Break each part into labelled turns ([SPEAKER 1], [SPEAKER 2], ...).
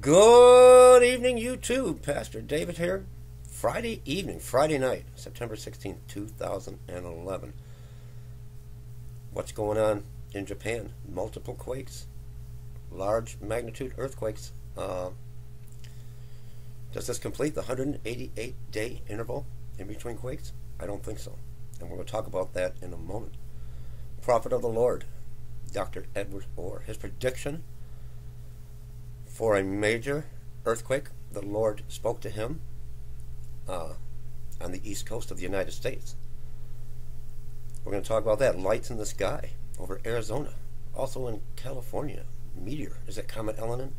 [SPEAKER 1] Good evening, YouTube. Pastor David here. Friday evening, Friday night, September 16th, 2011. What's going on in Japan? Multiple quakes, large magnitude earthquakes. Does this complete the 188-day interval in between quakes? I don't think so. And we're going to talk about that in a moment. Prophet of the Lord, Dr. Edward Orr. His prediction for a major earthquake, the Lord spoke to him on the east coast of the United States. We're going to talk about that. Lights in the sky over Arizona, also in California. Meteor. Is it Comet Elenin?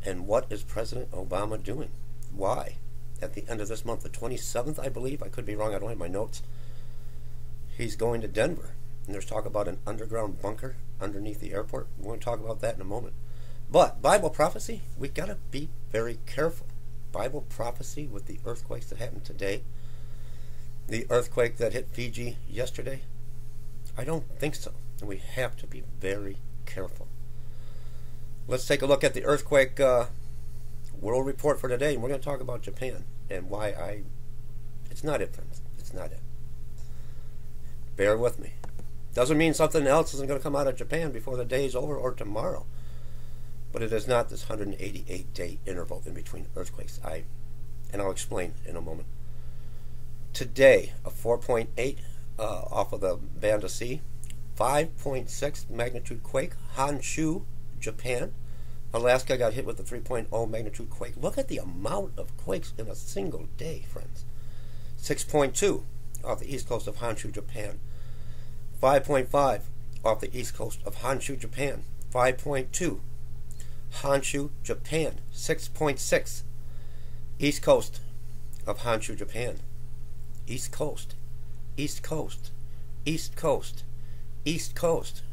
[SPEAKER 1] And what is President Obama doing? Why? At the end of this month, the 27th, I believe, I could be wrong, I don't have my notes, he's going to Denver. And there's talk about an underground bunker underneath the airport. We're going to talk about that in a moment. But Bible prophecy, we got to be very careful. Bible prophecy with the earthquakes that happened today, the earthquake that hit Fiji yesterday, I don't think so. And we have to be very careful. Let's take a look at the earthquake world report for today. And we're going to talk about Japan and why it's not it, friends. It's not it. Bear with me. Doesn't mean something else isn't going to come out of Japan before the day is over or tomorrow. But it is not this 188-day interval in between earthquakes. And I'll explain in a moment. Today, a 4.8 off of the Banda Sea, 5.6 magnitude quake, Honshu, Japan. Alaska got hit with a 3.0 magnitude quake. Look at the amount of quakes in a single day, friends. 6.2 off the east coast of Honshu, Japan. 5.5 off the east coast of Honshu, Japan. 5.2 Honshu, Japan. 6.6 east coast of Honshu, Japan. East coast, east coast, east coast, east coast,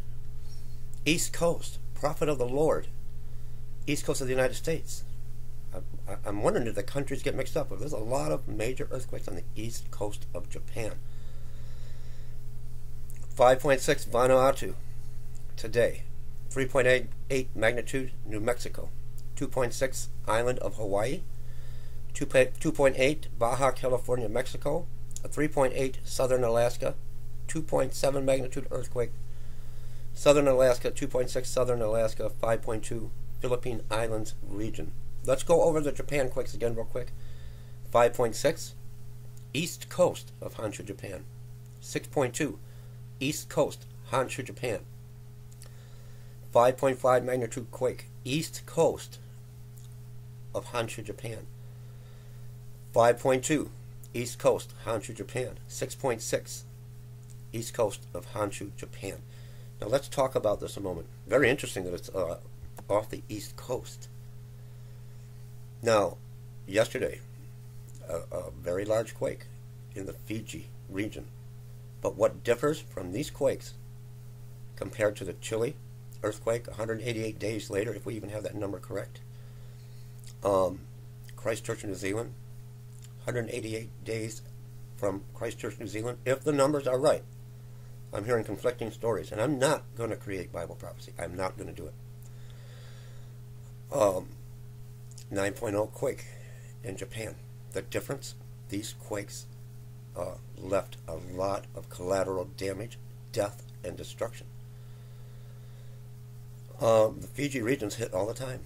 [SPEAKER 1] east coast. Prophet of the Lord, east coast of the United States. I'm wondering if the countries get mixed up. But there's a lot of major earthquakes on the east coast of Japan. 5.6 Vanuatu today. 3.8 magnitude New Mexico. 2.6 island of Hawaii. 2.8 Baja California, Mexico. A 3.8 southern Alaska. 2.7 magnitude earthquake Southern Alaska. 2.6 southern Alaska. 5.2 Philippine Islands region. Let's go over the Japan quakes again real quick. 5.6 east coast of Honshu, Japan. 6.2 east coast Honshu, Japan. 5.5 magnitude quake east coast of Honshu, Japan. 5.2 east coast Honshu, Japan. 6.6 east coast of Honshu, Japan. Now let's talk about this a moment. Very interesting that it's off the east coast. Now, yesterday, a very large quake in the Fiji region. But what differs from these quakes compared to the Chile earthquake 188 days later, if we even have that number correct, Christchurch, New Zealand, 188 days from Christchurch, New Zealand, if the numbers are right. I'm hearing conflicting stories, and I'm not going to create Bible prophecy. I'm not going to do it. 9.0 quake in Japan. The difference, these quakes left a lot of collateral damage, death, and destruction. The Fiji region's hit all the time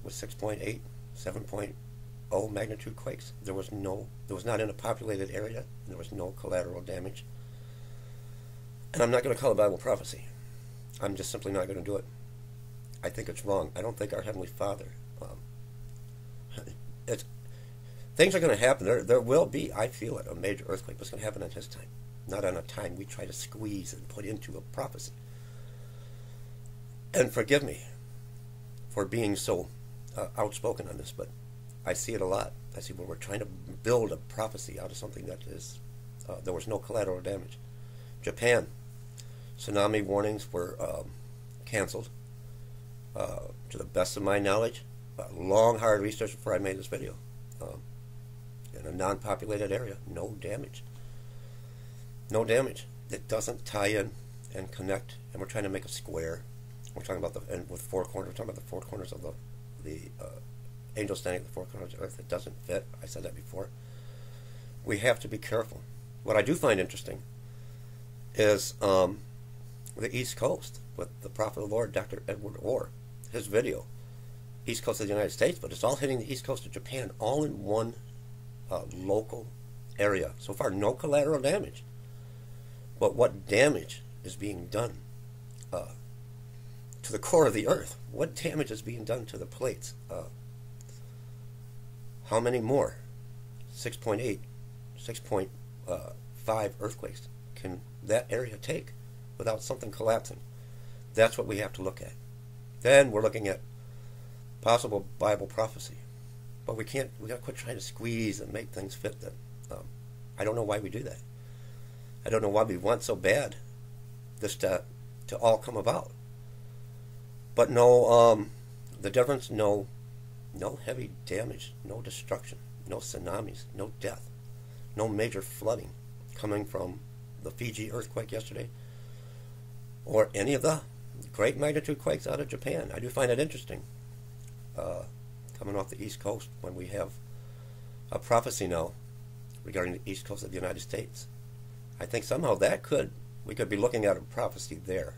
[SPEAKER 1] with 6.8, 7.0 magnitude quakes. There was not in a populated area, and there was no collateral damage. And I'm not going to call it Bible prophecy. I'm just simply not going to do it. I think it's wrong. I don't think our Heavenly Father. Things are going to happen. There will be, I feel it, a major earthquake, but it's going to happen on His time, not on a time we try to squeeze and put into a prophecy. And forgive me for being so outspoken on this, but I see it a lot. I see where we're trying to build a prophecy out of something that is, there was no collateral damage. Japan, tsunami warnings were canceled. To the best of my knowledge, long, hard research before I made this video. In a non-populated area, no damage. No damage. It doesn't tie in and connect, and we're trying to make a square. We're talking about and with four corners. We're talking about the four corners of the angel standing at the four corners of the earth. It doesn't fit. I said that before. We have to be careful. What I do find interesting is the East Coast with the Prophet of the Lord, Dr. Edward Orr, his video, East Coast of the United States, but it's all hitting the East Coast of Japan, all in one local area. So far, no collateral damage. But what damage is being done to the core of the earth? What damage is being done to the plates? How many more 6.8, 6.5 earthquakes can that area take without something collapsing? That's what we have to look at. Then we're looking at possible Bible prophecy. But we got to quit trying to squeeze and make things fit them. I don't know why we do that. I don't know why we want so bad this to all come about. But no, the difference, no heavy damage, no destruction, no tsunamis, no death, no major flooding coming from the Fiji earthquake yesterday or any of the great magnitude quakes out of Japan. I do find it interesting coming off the East Coast when we have a prophecy now regarding the East Coast of the United States. I think somehow we could be looking at a prophecy there,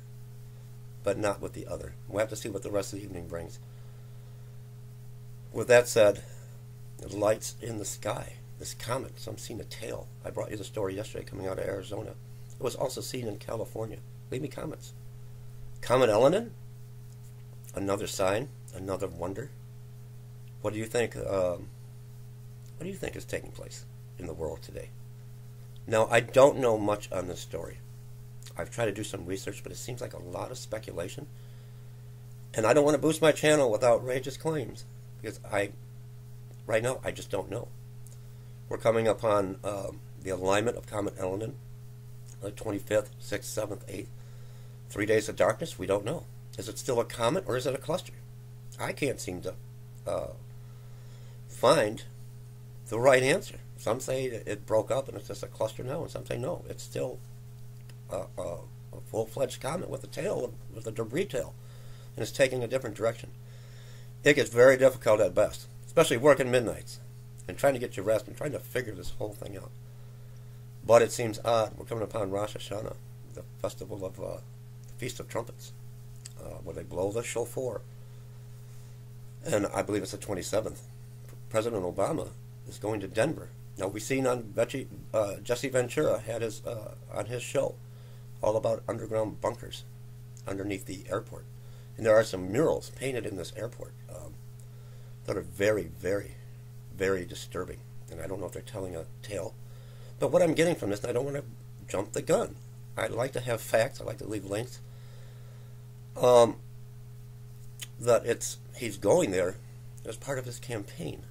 [SPEAKER 1] but not with the other. We'll have to see what the rest of the evening brings. With that said, the lights in the sky, this comet, some seen a tail. I brought you the story yesterday coming out of Arizona. It was also seen in California. Leave me comments. Comet Elenin, another sign, another wonder. What do you think? What do you think is taking place in the world today? Now, I don't know much on this story. I've tried to do some research, but it seems like a lot of speculation. And I don't want to boost my channel with outrageous claims, because right now, I just don't know. We're coming upon the alignment of Comet Elenin, the 25th, 6th, 7th, 8th. 3 days of darkness, we don't know. Is it still a comet or is it a cluster? I can't seem to find the right answer. Some say it broke up and it's just a cluster now, and some say no, it's still a full-fledged comet with a tail, with a debris tail, and it's taking a different direction. It gets very difficult at best, especially working midnights and trying to get your rest and trying to figure this whole thing out. But it seems odd. We're coming upon Rosh Hashanah, the festival of the Feast of Trumpets, where they blow the shofar. And I believe it's the 27th. President Obama is going to Denver. Now, we've seen on Jesse Ventura had his on his show all about underground bunkers underneath the airport. And there are some murals painted in this airport that are very, very, very disturbing. And I don't know if they're telling a tale. But what I'm getting from this, and I don't want to jump the gun. I like to have facts. I like to leave links. That he's going there as part of his campaign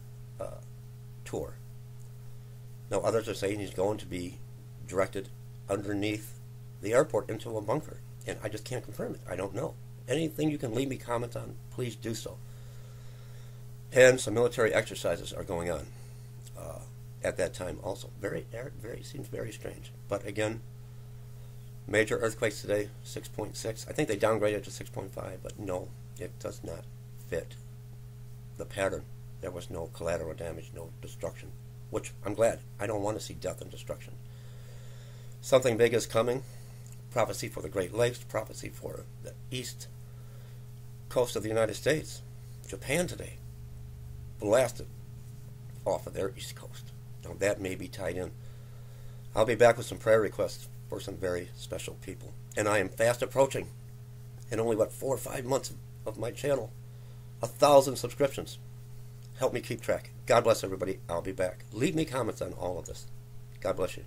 [SPEAKER 1] tour. Now, others are saying he's going to be directed underneath the airport into a bunker. And I just can't confirm it. I don't know. Anything you can leave me comments on, please do so. And some military exercises are going on at that time also. Seems very strange. But again, major earthquakes today, 6.6. I think they downgraded to 6.5, but no, it does not fit the pattern. There was no collateral damage, no destruction, which I'm glad. I don't want to see death and destruction. Something big is coming. Prophecy for the Great Lakes, prophecy for the east coast of the United States. Japan today blasted off of their east coast. Now that may be tied in. I'll be back with some prayer requests for some very special people. And I am fast approaching, in only, 4 or 5 months of my channel, 1,000 subscriptions. Help me keep track. God bless everybody. I'll be back. Leave me comments on all of this. God bless you.